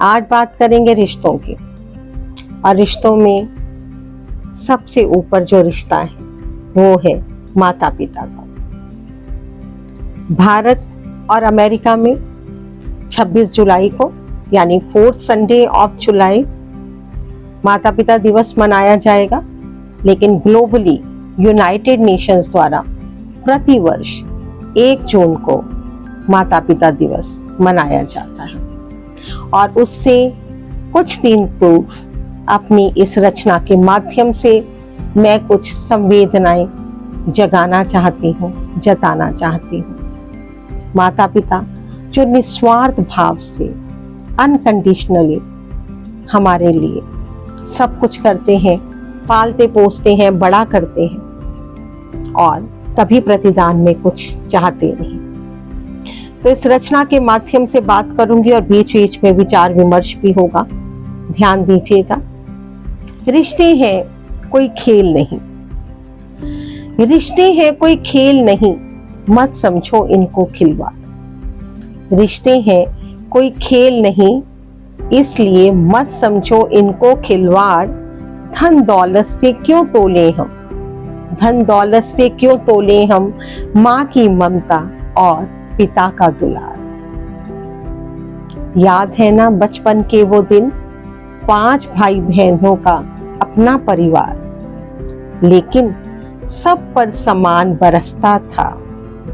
आज बात करेंगे रिश्तों की। और रिश्तों में सबसे ऊपर जो रिश्ता है वो है माता पिता का। भारत और अमेरिका में 26 जुलाई को यानी 4th संडे ऑफ जुलाई माता पिता दिवस मनाया जाएगा। लेकिन ग्लोबली यूनाइटेड नेशंस द्वारा प्रतिवर्ष 1 जून को माता पिता दिवस मनाया जाता है। और उससे कुछ दिन पूर्व अपनी इस रचना के माध्यम से मैं कुछ संवेदनाएं जगाना चाहती हूँ, जताना चाहती हूँ। माता पिता जो निस्वार्थ भाव से अनकंडीशनली हमारे लिए सब कुछ करते हैं, पालते पोसते हैं, बड़ा करते हैं और कभी प्रतिदान में कुछ चाहते नहीं। तो इस रचना के माध्यम से बात करूंगी और बीच बीच में विचार विमर्श भी होगा, ध्यान दीजिएगा। रिश्ते हैं कोई खेल नहीं, रिश्ते हैं कोई खेल नहीं, मत समझो इनको खिलवाड़। रिश्ते हैं कोई खेल नहीं, इसलिए मत समझो इनको खिलवाड़। धन दौलत से क्यों तोले हम, धन दौलत से क्यों तोले हम, माँ की ममता और पिता का दुलार। याद है ना बचपन के वो दिन, 5 भाई बहनों का अपना परिवार, लेकिन सब पर समान बरसता था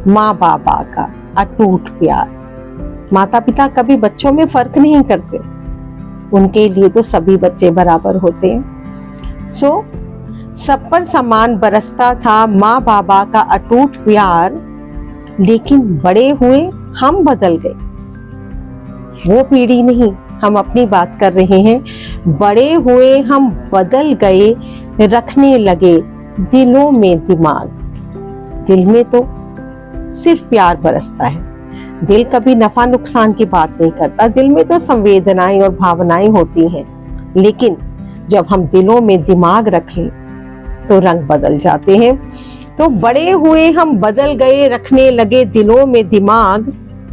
माँ बाबा का अटूट प्यार। माता पिता कभी बच्चों में फर्क नहीं करते, उनके लिए तो सभी बच्चे बराबर होते हैं। सब पर समान बरसता था माँ बाबा का अटूट प्यार। लेकिन बड़े हुए हम बदल गए, वो पीढ़ी नहीं, हम अपनी बात कर रहे हैं। बड़े हुए हम बदल गए, रखने लगे दिलों में दिमाग। दिल में तो सिर्फ प्यार बरसता है, दिल कभी नफा नुकसान की बात नहीं करता। दिल में तो संवेदनाएं और भावनाएं होती हैं, लेकिन जब हम दिलों में दिमाग रखें तो रंग बदल जाते हैं। तो बड़े हुए हम बदल गए, रखने लगे दिलों में दिमाग।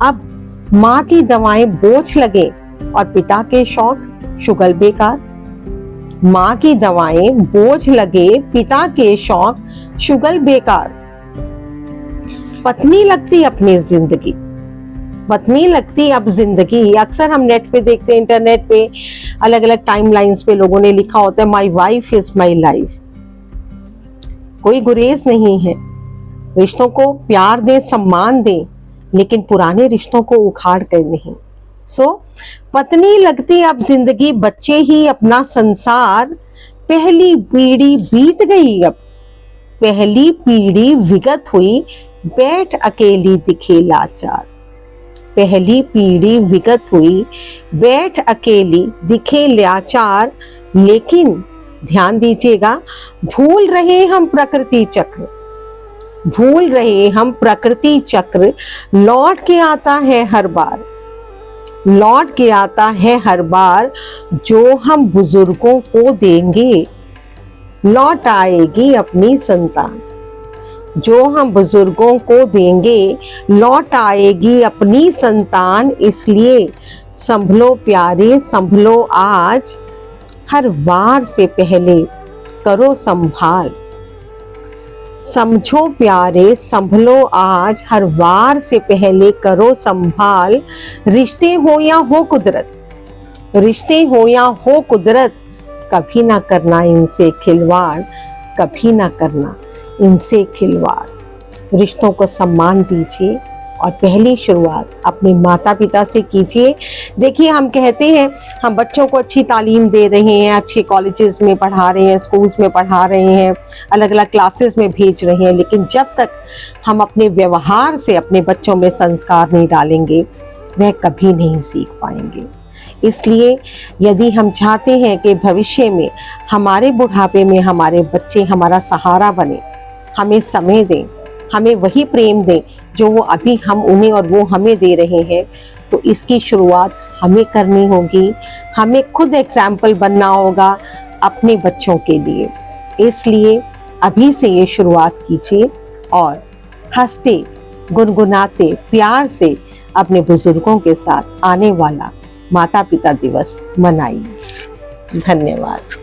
अब माँ की दवाएं बोझ लगे और पिता के शौक शुगल बेकार। माँ की दवाएं बोझ लगे, पिता के शौक शुगल बेकार। पत्नी लगती अपनी जिंदगी, पत्नी लगती अब जिंदगी। अक्सर हम नेट पे देखते हैं, इंटरनेट पे अलग अलग टाइमलाइंस पे लोगों ने लिखा होता है my wife is my life. कोई गुरेज नहीं है, रिश्तों को प्यार दें, सम्मान दें, लेकिन पुराने रिश्तों को उखाड़ कर नहीं। पत्नी लगती अब जिंदगी, बच्चे ही अपना संसार। पहली पीढ़ी बीत गई, अब पहली पीढ़ी विगत हुई, बैठ अकेली दिखे लाचार। पहली पीढ़ी विगत हुई, बैठ अकेली दिखे लाचार। लेकिन ध्यान दीजिएगा, भूल रहे हम प्रकृति चक्र, भूल रहे हम प्रकृति चक्र। लौट के आता है हर बार, लौट के आता है हर बार। जो हम बुजुर्गों को देंगे लौट आएगी अपनी संतान। जो हम बुजुर्गों को देंगे लौट आएगी अपनी संतान। इसलिए संभलो प्यारे, संभलो आज, हर वार से पहले करो संभाल। समझो प्यारे, संभलो आज, हर वार से पहले करो संभाल। रिश्ते हो या हो कुदरत, रिश्ते हो या हो कुदरत, कभी ना करना इनसे खिलवाड़, कभी ना करना इनसे खिलवाड़। रिश्तों को सम्मान दीजिए और पहली शुरुआत अपने माता पिता से कीजिए। देखिए, हम कहते हैं हम बच्चों को अच्छी तालीम दे रहे हैं, अच्छे कॉलेजेस में पढ़ा रहे हैं, स्कूल्स में पढ़ा रहे हैं, अलग अलग क्लासेस में भेज रहे हैं, लेकिन जब तक हम अपने व्यवहार से अपने बच्चों में संस्कार नहीं डालेंगे वह कभी नहीं सीख पाएंगे। इसलिए यदि हम चाहते हैं कि भविष्य में हमारे बुढ़ापे में हमारे बच्चे हमारा सहारा बने, हमें समय दें, हमें वही प्रेम दें जो वो अभी हम उन्हें और वो हमें दे रहे हैं, तो इसकी शुरुआत हमें करनी होगी। हमें खुद एग्जाम्पल बनना होगा अपने बच्चों के लिए। इसलिए अभी से ये शुरुआत कीजिए और हंसते गुनगुनाते प्यार से अपने बुजुर्गों के साथ आने वाला माता पिता दिवस मनाइए। धन्यवाद।